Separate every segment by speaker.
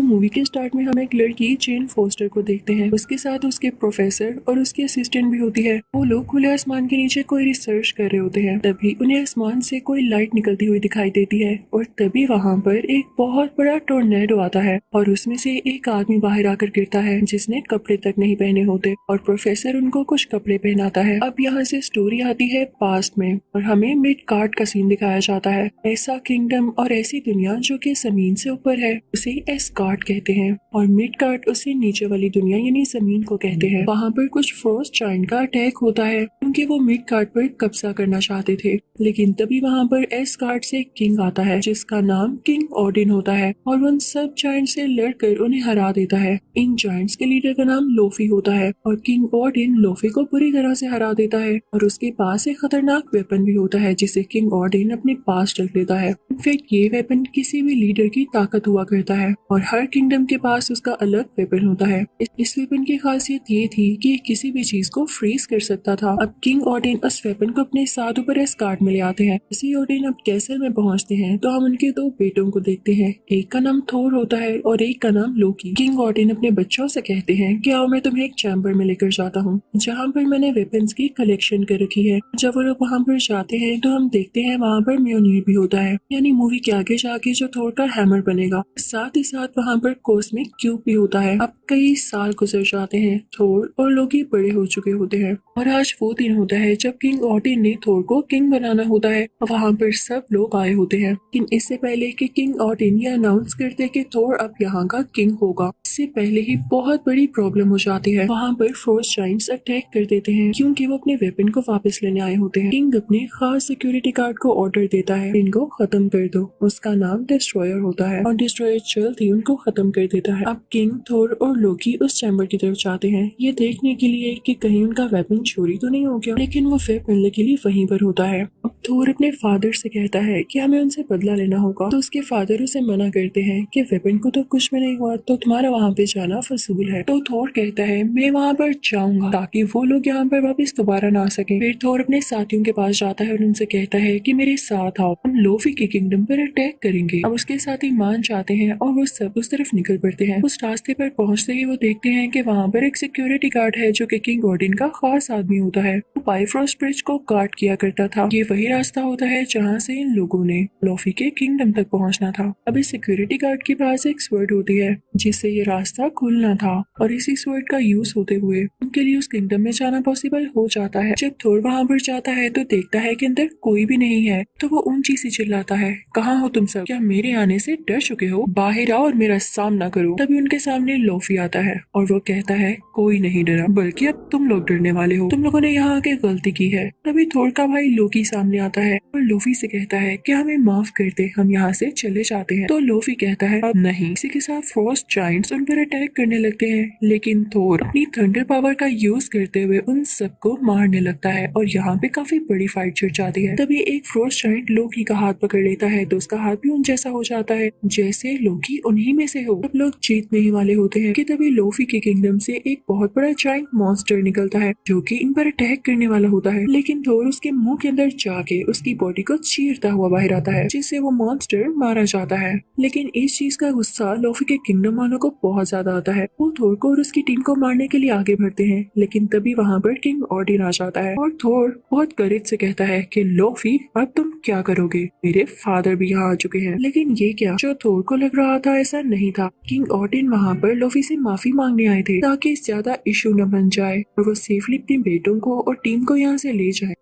Speaker 1: तो मूवी के स्टार्ट में हम एक लड़की जेन फोस्टर को देखते हैं। उसके साथ उसके प्रोफेसर और उसकी असिस्टेंट भी होती है। वो लोग खुले आसमान के नीचे कोई रिसर्च कर रहे होते हैं। तभी उन्हें आसमान से कोई लाइट निकलती हुई दिखाई देती है और तभी वहाँ पर एक बहुत बड़ा टोर्नेडो आता है और उसमें से एक आदमी बाहर आकर गिरता है जिसने कपड़े तक नहीं पहने होते और प्रोफेसर उनको कुछ कपड़े पहनाता है। अब यहाँ से स्टोरी आती है पास्ट में और हमें मिडगार्ड का सीन दिखाया जाता है। ऐसा किंगडम और ऐसी दुनिया जो कि जमीन से ऊपर है उसे एस्गार्ड कहते हैं और मिडगार्ड उसे नीचे वाली दुनिया यानी जमीन को कहते हैं। वहाँ पर कुछ फ्रोस्ट जायंट का अटैक होता है क्योंकि वो मिडगार्ड पर कब्जा करना चाहते थे, लेकिन तभी वहाँ पर एस्गार्ड से एक किंग आता है जिसका नाम किंग ओडिन होता है और उन सब जायंट से लड़कर उन्हें हरा देता है। इन जायंट्स के लीडर का नाम लोफी होता है और किंग ओडिन लोफी को पूरी तरह से हरा देता है और उसके पास एक खतरनाक वेपन भी होता है जिसे किंग ओडिन अपने पास रख लेता है। इनफैक्ट ये वेपन किसी भी लीडर की ताकत हुआ करता है और हर किंगडम के पास उसका अलग वेपन होता है। इस वेपन की खासियत ये थी कि किसी भी चीज को फ्रीज कर सकता था। अब किंग ओडिन उस वेपन को अपने साथ ऊपर एस्गार्ड में ले आते हैं। इसी ओडिन अब कैसल में पहुंचते हैं तो हम उनके दो बेटों को देखते हैं। एक का नाम थोर होता है और एक का नाम लोकी। किंग ओडिन अपने बच्चों से कहते हैं कि आओ मैं तुम्हें एक चैम्बर में लेकर जाता हूँ जहाँ पर मैंने वेपन्स की कलेक्शन कर रखी है। जब वो लोग वहाँ पर जाते हैं तो हम देखते हैं वहाँ पर म्योनिर भी होता है, यानी मूवी के आगे जाके जो थोर का हैमर बनेगा। साथ ही साथ वहाँ पर कॉस्मिक क्यूब भी होता है। अब कई साल गुजर जाते हैं, थोर और लोकी बड़े हो चुके होते हैं और आज वो दिन होता है जब किंग ओडिन ने थोर को किंग बनाना होता है। वहाँ पर सब लोग आए होते हैं, लेकिन इससे पहले कि किंग ओडिन ये अनाउंस करते कि थोर अब यहाँ का किंग होगा, इससे पहले ही बहुत बड़ी प्रॉब्लम हो जाती है। वहाँ पर फ्रोस्ट जायंट्स अटैक कर देते हैं क्योंकि वो अपने वेपन को वापस लेने आए होते हैं। किंग अपने खास सिक्योरिटी गार्ड को ऑर्डर देता है इनको खत्म कर दो। उसका नाम डिस्ट्रॉयर होता है और डिस्ट्रॉयर जल्द ही उनको खत्म कर देता है। अब किंग, थोर और लोकी उस चैम्बर की तरफ जाते हैं ये देखने के लिए कि कहीं उनका वेपन चोरी तो नहीं हो गया, लेकिन वो वेपन लकीली वहीं पर होता है। अब थोर अपने फादर से कहता है कि हमें उनसे बदला लेना होगा, तो उसके फादर उसे मना करते हैं कि वेपन को तो कुछ भी नहीं हुआ तो तुम्हारा वहाँ पे जाना फजूल है। तो थोर कहता है मैं वहाँ पर जाऊंगा ताकि वो लोग यहाँ पर वापस दोबारा ना आ सके। फिर थोर अपने साथियों के पास जाता है और उनसे कहता है कि मेरे साथ आओ, हम लोफी के किंगडम पर अटैक करेंगे। अब उसके साथी मान जाते हैं और वो सब उस तरफ निकल पड़ते हैं। उस रास्ते पर पहुंचते ही वो देखते हैं कि वहाँ पर एक सिक्योरिटी गार्ड है जो कि किंग ओडिन का खास आदमी होता है। वो बाइफ्रोस्ट ब्रिज को गार्ड किया करता था। ये वही रास्ता होता है जहाँ से इन लोगों ने लोफी के किंगडम तक पहुँचना था। अब इस सिक्योरिटी गार्ड के पास एक स्वर्ड होती है जिससे ये रास्ता खुलना था और इसी स्वर्ड का यूज होते हुए उनके लिए उस किंगडम में जाना पॉसिबल हो जाता है। जब थोर वहाँ पर जाता है तो देखता है कि अंदर कोई भी नहीं है, तो वो ऊंची से चिल्लाता है, कहाँ हो तुम सब? क्या मेरे आने से डर चुके हो? बाहर आओ और मेरा सामना करो। तभी उनके सामने लोफी आता है और वो कहता है कोई नहीं डरा, बल्कि अब तुम लोग डरने वाले हो, तुम लोगों ने यहाँ आके गलती की है। तभी थोर का भाई लोकी सामने आता है और लोफी से कहता है कि हमें माफ कर दे, हम यहाँ से चले जाते हैं। तो लोफी कहता है अब नहीं। इसी के साथ फ्रोस्ट जायंट्स उन पर अटैक करने लगते हैं, लेकिन थोर अपनी थंडर पावर का यूज करते हुए उन सबको मारने लगता है और यहाँ पे काफी बड़ी फाइट छिड़ जाती है। तभी एक फ्रोस्ट जायंट लोकी का हाथ पकड़ लेता है तो उसका हाथ भी उन जैसा हो जाता है जैसे लोकी उन्हीं में से हो। सब लोग जीतने ही वाले होते हैं कि तभी लोफी के किंगडम से एक बहुत बड़ा जायंट मॉन्स्टर निकलता है जो कि इन पर अटैक करने वाला होता है, लेकिन थोर उसके मुंह के अंदर जाके उसकी बॉडी को चीरता हुआ बाहर आता है जिससे वो मॉन्स्टर मारा जाता है। लेकिन इस चीज का गुस्सा लोफी के किंगडम वालों को बहुत ज्यादा आता है। वो थोर को और उसकी टीम को मारने के लिए आगे बढ़ते हैं, लेकिन तभी वहाँ पर किंग ओडिन आ जाता है और थोर बहुत करेज से कहता है कि लोफी अब तुम क्या करोगे? मेरे फादर भी यहाँ आ चुके हैं। लेकिन ये क्या, जो थोर को लग रहा था ऐसा नहीं था। किंग ओडिन वहाँ पर लोफी से माफी मांगने आए थे ताकि ज्यादा इशू न बन जाए और वो सेफली अपने बेटों को और टीम को यहाँ से ले जाए।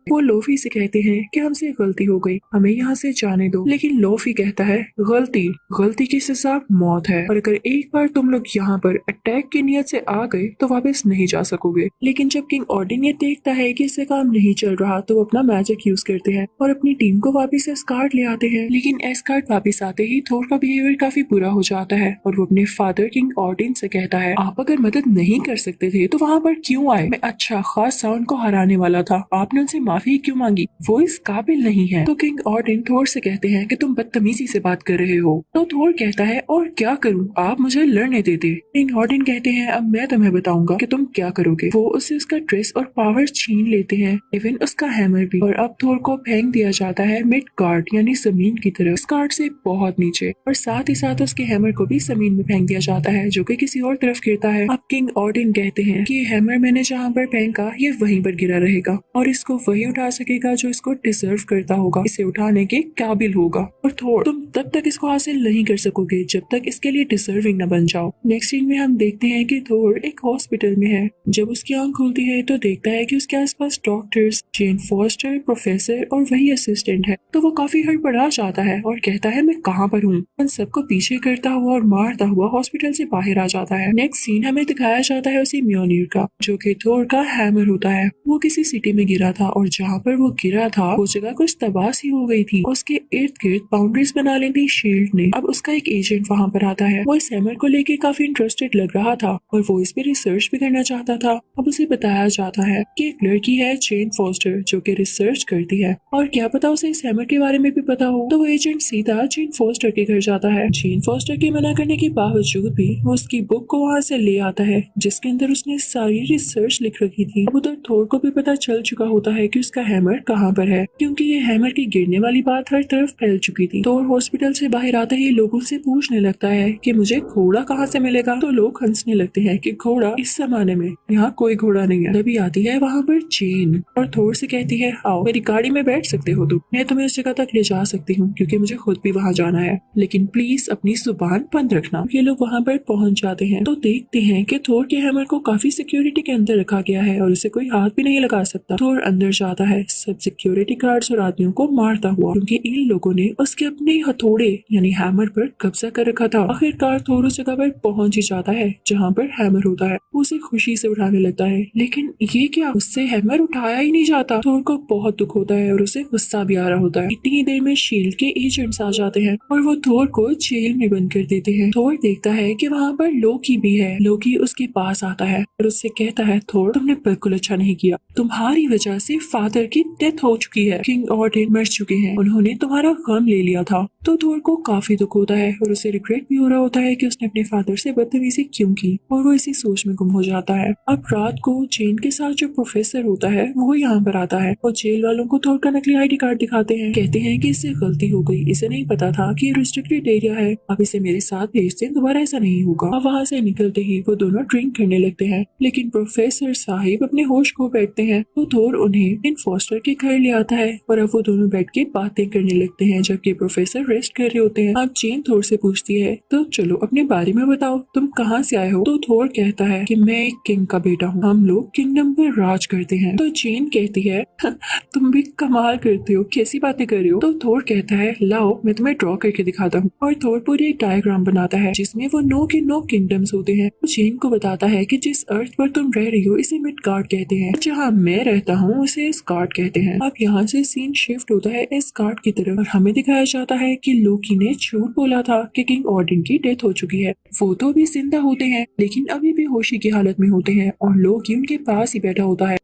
Speaker 1: वो लोफी से कहते हैं कि हमसे गलती हो गई, हमें यहाँ से जाने दो। लेकिन लोफी कहता है गलती गलती की सजा मौत है और अगर एक बार तुम लोग यहाँ पर अटैक की नियत से आ गए तो वापस नहीं जा सकोगे। लेकिन जब किंग ओडिन ये देखता है कि इससे काम नहीं चल रहा तो वो अपना मैजिक यूज करते हैं और अपनी टीम को वापस एस्गार्ड ले आते हैं। लेकिन एस्गार्ड वापस आते ही थोर का बिहेवियर काफी बुरा हो जाता है और वो अपने फादर किंग ओडिन से कहता है आप अगर मदद नहीं कर सकते थे तो वहाँ पर क्यों आए? मैं अच्छा खासा उनको हराने वाला था, आपने उनसे माफी क्यों मांगी, वो इस काबिल नहीं है। तो किंग ऑर्डन थोर से कहते हैं कि तुम बदतमीजी से बात कर रहे हो। तो थोर कहता है और क्या करूं, आप मुझे लड़ने देते। किंग ऑर्डन कहते हैं अब मैं तुम्हें बताऊंगा कि तुम क्या करोगे। वो उससे उसका ड्रेस और पावर छीन लेते हैं, इवन उसका हैमर भी। और अब थोर को फेंक दिया जाता है मिड गार्ड यानी जमीन की तरफ, गार्ड से बहुत नीचे, और साथ ही साथ उसके हैमर को भी जमीन में फेंक दिया जाता है जो कि किसी और तरफ गिरता है। अब किंग ऑर्डन कहते हैं कि हैमर मैंने जहाँ पर फेंका ये वहीं पर गिरा रहेगा और इसको वही उठा सकेगा जो इसको डिजर्व करता होगा, इसे उठाने के काबिल होगा। और थोर तुम तब तक इसको हासिल नहीं कर सकोगे जब तक इसके लिए डिजर्विंग न बन जाओ। नेक्स्ट सीन में हम देखते हैं कि थोर एक हॉस्पिटल में है। जब उसकी आंख खुलती है तो देखता है कि उसके आसपास डॉक्टर्स, जेन फॉस्टर, प्रोफेसर और वही असिस्टेंट है। तो वो काफी हड़बड़ा जाता है और कहता है मैं कहाँ पर हूँ। उन सबको पीछे करता हुआ और मारता हुआ हॉस्पिटल से बाहर आ जाता है। नेक्स्ट सीन हमें दिखाया जाता है उसी म्योनिर का जो कि थोर का हैमर होता है। वो किसी सिटी में गिरा था और जहाँ पर वो गिरा था वो जगह कुछ तबाह सी हो गई थी। उसके इर्द गिर्द बाउंड्रीज बना ली थी शील्ड ने। अब उसका एक एजेंट वहाँ पर आता है। वो इस हैमर को लेके काफी इंटरेस्टेड लग रहा था और वो इस पे रिसर्च भी करना चाहता था। अब उसे बताया जाता है कि एक लड़की है जेन फॉस्टर जो कि रिसर्च करती है और क्या पता उसे इस हैमर के बारे में भी पता हो। तो वो एजेंट सीधा जेन फॉस्टर के घर जाता है। जेन फॉस्टर के मना करने के बावजूद भी वो उसकी बुक को वहाँ से ले आता है जिसके अंदर उसने सारी रिसर्च लिख रखी थी। अब उधर थोर को भी पता चल चुका होता है कि उसका हैमर कहाँ पर है क्योंकि ये हैमर की गिरने वाली बात हर तरफ फैल चुकी थी। थोर हॉस्पिटल से बाहर आते ही लोगों से पूछने लगता है कि मुझे घोड़ा कहाँ से मिलेगा। तो लोग हंसने लगते हैं कि घोड़ा इस जमाने में यहाँ कोई घोड़ा नहीं है। तभी आती है वहाँ पर जेन और थोर से कहती है आओ मेरी गाड़ी में बैठ सकते हो तुम, मैं तुम्हें उस जगह तक ले जा सकती हूँ क्योंकि मुझे खुद भी वहाँ जाना है, लेकिन प्लीज अपनी जुबान बंद रखना। ये लोग वहाँ पर पहुँच जाते हैं तो देखते हैं कि थोर के हैमर को काफी सिक्योरिटी के अंदर रखा गया है और उसे कोई हाथ भी नहीं लगा सकता। थोर अंदर जाता है सब सिक्योरिटी गार्ड्स और आदमियों को मारता हुआ क्योंकि इन लोगों ने उसके अपने हथौड़े यानी हैमर पर कब्जा कर रखा था। आखिरकार थोर उस जगह पर पहुंच ही जाता है जहाँ पर हैमर होता है। वो उसे खुशी से उठाने लगता है लेकिन ये क्या, उससे हैमर उठाया ही नहीं जाता। थोर को बहुत दुख होता है और उसे गुस्सा भी आ रहा होता है। इतनी ही देर में शील्ड के एजेंट्स आ जाते हैं और वो थोर को जेल में बंद कर देते हैं। थोर देखता है कि वहाँ पर लोकी भी है। लोकी उसके पास आता है और उससे कहता है थोर तुमने बिल्कुल अच्छा नहीं किया, तुम्हारी वजह से फादर की डेथ हो चुकी है, किंग ऑर्डन मर चुके हैं, उन्होंने तुम्हारा गम ले लिया था। तो थोर को काफी दुख होता है और उसे रिग्रेट भी हो रहा होता है कि उसने अपने फादर से बदतमीजी क्यों की और वो इसी सोच में गुम हो जाता है। अब रात को जेन के साथ जो प्रोफेसर होता है वो यहाँ पर आता है और जेल वालों को थोर का नकली आईडी कार्ड दिखाते हैं। कहते हैं कि इससे गलती हो गई, इसे नहीं पता था कि ये रिस्ट्रिक्टेड एरिया है, अब इसे मेरे साथ भेज दें, दोबारा ऐसा नहीं होगा। अब वहाँ से निकलते ही वो दोनों ड्रिंक करने लगते हैं लेकिन प्रोफेसर साहिब अपने होश खो बैठते हैं तो थोर उन्हें इन फॉस्टर के घर ले आता है और अब वो दोनों बैठ के बातें करने लगते हैं जबकि प्रोफेसर रेस्ट कर रहे होते हैं। अब जेन थोर से पूछती है तो चलो अपने बारे में बताओ, तुम कहाँ से आए हो। तो थोर कहता है कि मैं एक किंग का बेटा हूँ, हम लोग किंगडम पर राज करते हैं। तो जेन कहती है तुम भी कमाल करते हो, कैसी बातें कर रहे हो। तो थोर कहता है लाओ मैं तुम्हें ड्रॉ करके दिखाता हूँ और थोर पूरी एक डायग्राम बनाता है जिसमें वो नो के नो किंगडम्स होते हैं। तो जेन को बताता है कि जिस अर्थ पर तुम रह रही हो इसे मिडगार्ड कहते हैं, जहाँ मैं रहता हूँ उसे एस्गार्ड कहते हैं। अब यहाँ से सीन शिफ्ट होता है एस्गार्ड की तरफ और हमें दिखाया जाता है कि लोकी ने झूठ बोला था कि किंग ऑर्डन की डेथ हो चुकी है। वो तो अभी जिंदा होते हैं लेकिन अभी भी होशी की हालत में होते हैं और लोकी उनके पास ही बैठा होता है।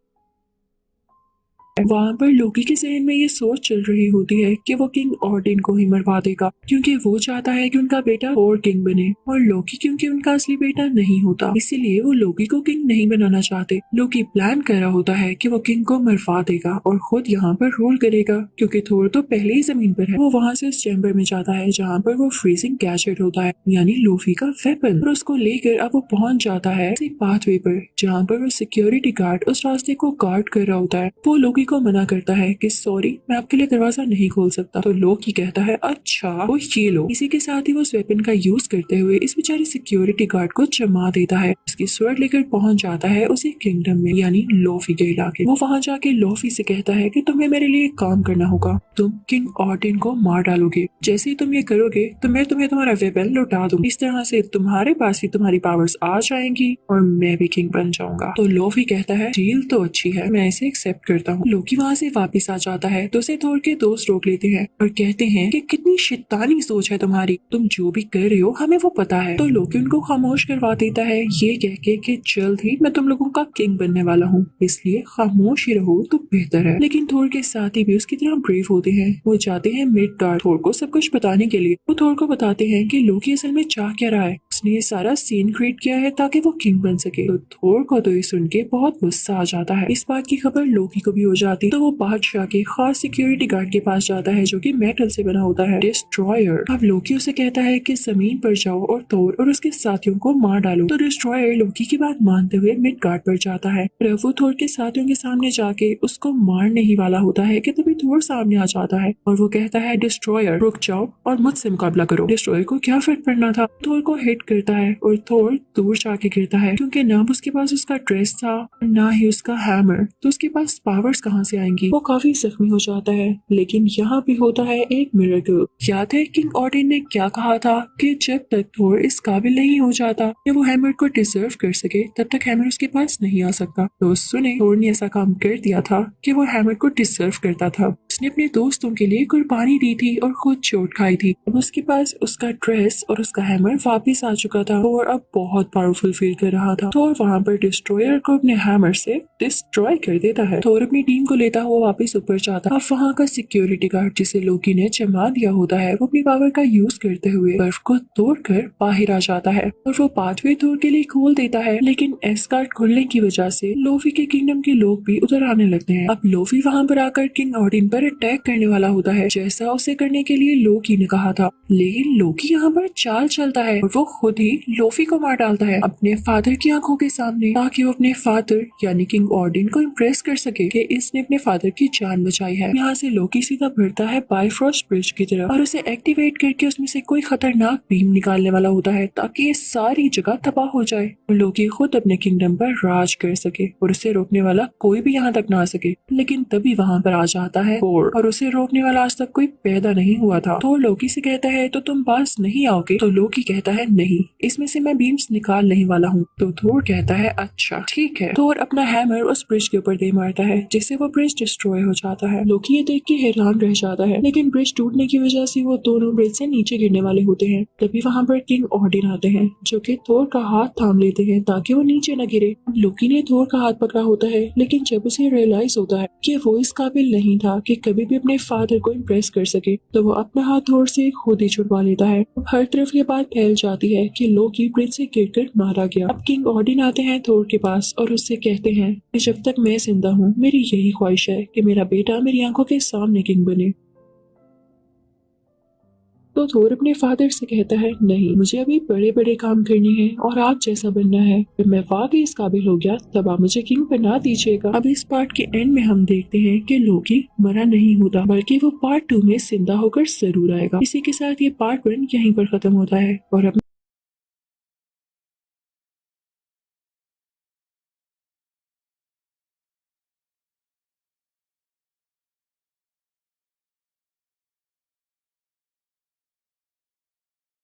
Speaker 1: वहाँ पर लोकी के जहन में ये सोच चल रही होती है कि वो किंग ऑर्डन को ही मरवा देगा क्योंकि वो चाहता है कि उनका बेटा और किंग बने और लोकी क्योंकि उनका असली बेटा नहीं होता इसीलिए वो लोकी को किंग नहीं बनाना चाहते। लोकी प्लान कर रहा होता है कि वो किंग को मरवा देगा और खुद यहाँ पर रूल करेगा क्योंकि थोर तो पहले ही जमीन पर है। वो वहाँ से उस चैम्बर में जाता है जहाँ पर वो फ्रीजिंग गैजेट होता है यानी लोफी का वेपन और उसको लेकर अब वो पहुंच जाता है पाथवे पर जहाँ पर वो सिक्योरिटी गार्ड उस रास्ते को गार्ड कर रहा होता है। वो लोकी को मना करता है कि सॉरी मैं आपके लिए दरवाजा नहीं खोल सकता। तो लोकी कहता है अच्छा वो ये लो। इसी के साथ ही वो उस वेपन का यूज करते हुए इस बेचारे सिक्योरिटी गार्ड को जमा देता है। उसकी स्वॉर्ड लेकर पहुंच जाता है उसी किंगडम में यानी लोफी के इलाके। वो वहां जाके लोफी से कहता है कि तुम्हें मेरे लिए काम करना होगा, तुम किंग ऑर्डन को मार डालोगे, जैसे ही तुम ये करोगे तो मैं तुम्हें तुम्हारा वेपन लौटा दूंगी, इस तरह से तुम्हारे पास भी तुम्हारी पावर्स आ जाएंगी और मैं भी किंग बन जाऊंगा। तो लोफी कहता है डील तो अच्छी है, मैं इसे एक्सेप्ट करता हूँ। लोकी वहाँ से वापस आ जाता है तो उसे थोर के दोस्त रोक लेते हैं और कहते हैं कि कितनी शैतानी सोच है तुम्हारी, तुम जो भी कर रहे हो हमें वो पता है। तो लोकी उनको खामोश करवा देता है ये कह के कि जल्द ही मैं तुम लोगों का किंग बनने वाला हूँ, इसलिए खामोश ही रहो तो बेहतर है। लेकिन थोर के साथी भी उसकी तरह ब्रेव होते हैं। वो जाते हैं मिडगार्ड थोर को सब कुछ बताने के लिए। वो थोर को बताते हैं कि लोकी असल में चाह क्या रहा है, उसने ये सारा सीन क्रिएट किया है ताकि वो किंग बन सके। तो थोर को तो ये सुन के बहुत गुस्सा आ जाता है। इस बात की खबर लोकी को भी हो जाती तो वो बादशाह के खास सिक्योरिटी गार्ड के पास जाता है जो कि मेटल से बना होता है, डिस्ट्रॉयर। अब लोकी उसे कहता है कि जमीन पर जाओ और थोर और उसके साथियों को मार डालो। तो डिस्ट्रॉयर लोकी की बात मानते हुए मिडगार्ड पर जाता है। पर वो थोर के साथियों के सामने जाके उसको मारने ही वाला होता है कि तभी थोर सामने आ जाता है और वो कहता है डिस्ट्रॉयर रुक जाओ और मुझसे मुकाबला करो। डिस्ट्रॉयर को क्या फर्क पड़ना था, थोर को हिट करता है और थोर दूर जाके गिरता है क्योंकि ना उसके पास उसका ड्रेस था ना ही उसका हैमर, तो उसके पास पावर्स कहाँ से आएंगी। वो काफी जख्मी हो जाता है। लेकिन यहाँ भी होता है एक मिरेकल। याद है किंग ऑडिन ने क्या कहा था कि जब तक थोर इस काबिल नहीं हो जाता कि वो हैमर को डिजर्व कर सके तब तक हैमर उसके पास नहीं आ सकता। तो सुने थोर ने ऐसा काम कर दिया था कि वो हैमर को डिजर्व करता था। उसने अपने दोस्तों के लिए कुर्बानी दी थी और खुद चोट खाई थी। अब उसके पास उसका ड्रेस और उसका हैमर वापिस आ चुका था और अब बहुत पावरफुल फील कर रहा था। थोर वहाँ पर डिस्ट्रॉयर को अपने हैमर से डिस्ट्रॉय कर देता है। थोर अपनी टीम को लेता हुआ वापस ऊपर जाता है। अब वहाँ का सिक्योरिटी गार्ड जिसे लोकी ने जमा दिया होता है वो अपनी पावर का यूज करते हुए बर्फ को तोड़कर बाहर आ जाता है और वो पाथवे थोर के लिए खोल देता है। लेकिन एस्गार्ड खुलने की वजह से लोफी के किंगडम के लोग भी उधर आने लगते हैं। अब लोफी वहाँ पर आकर किंग ऑडिन पर अटैक करने वाला होता है जैसा उसे करने के लिए लोकी ने कहा था। लेकिन लोकी यहाँ पर चाल चलता है और वो खुद ही लोफी को मार डालता है अपने फादर की आंखों के सामने ताकि वो अपने फादर यानी किंग ऑडिन को इम्प्रेस कर सके कि इसने अपने फादर की जान बचाई है। यहाँ से लोकी सीधा बढ़ता है बायफ्रॉस्ट ब्रिज की तरफ और उसे एक्टिवेट करके उसमें से कोई खतरनाक बीम निकालने वाला होता है ताकि ये सारी जगह तबाह हो जाए और लोकी खुद अपने किंगडम पर राज कर सके और उसे रोकने वाला कोई भी यहाँ तक ना आ सके। लेकिन तभी वहाँ पर आ जाता है थोर और उसे रोकने वाला आज तक कोई पैदा नहीं हुआ था। थोर लोकी से कहता है तो तुम पास नहीं आओगे। तो लोकी कहता है नहीं, इसमें से मैं बीम्स निकाल नहीं वाला हूँ। तो थोर कहता है अच्छा ठीक है। थोर अपना हैमर उस ब्रिज के ऊपर दे मारता है जिससे वो ब्रिज डिस्ट्रॉय हो जाता है। लोकी ये देख के हैरान रह जाता है लेकिन ब्रिज टूटने की वजह से वो दोनों ब्रिज से नीचे गिरने वाले होते हैं। तभी वहाँ पर किंग ऑडिन आते हैं जो कि थोर का हाथ थाम लेते हैं ताकि वो नीचे न गिरे। लोकी ने थोर का हाथ पकड़ा होता है लेकिन जब उसे रियलाइज होता है कि वो इस काबिल नहीं था कि कभी भी अपने फादर को इम्प्रेस कर सके तो वो अपना हाथ थोर से खुद ही छुड़वा लेता है। अब हर तरफ ये बात फैल जाती है कि लोकी ब्रिज से गिरकर मारा गया। अब किंग ऑडिन आते हैं थोर के पास और उससे कहते हैं कि जब तक मैं जिंदा हूँ मेरी यही ख्वाहिश है कि मेरा बेटा मेरी आंखों के सामने किंग बने। तो थोर अपने फादर से कहता है नहीं, मुझे अभी बड़े बड़े काम करने हैं और आप जैसा बनना है। जब मैं वाकई इस काबिल हो गया तब आप मुझे किंग बना दीजिएगा। अब इस पार्ट के एंड में हम देखते हैं कि लोकी मरा नहीं होता बल्कि वो पार्ट 2 में जिंदा होकर जरूर आएगा। इसी के साथ ये पार्ट 1 यहीं पर खत्म होता है और अब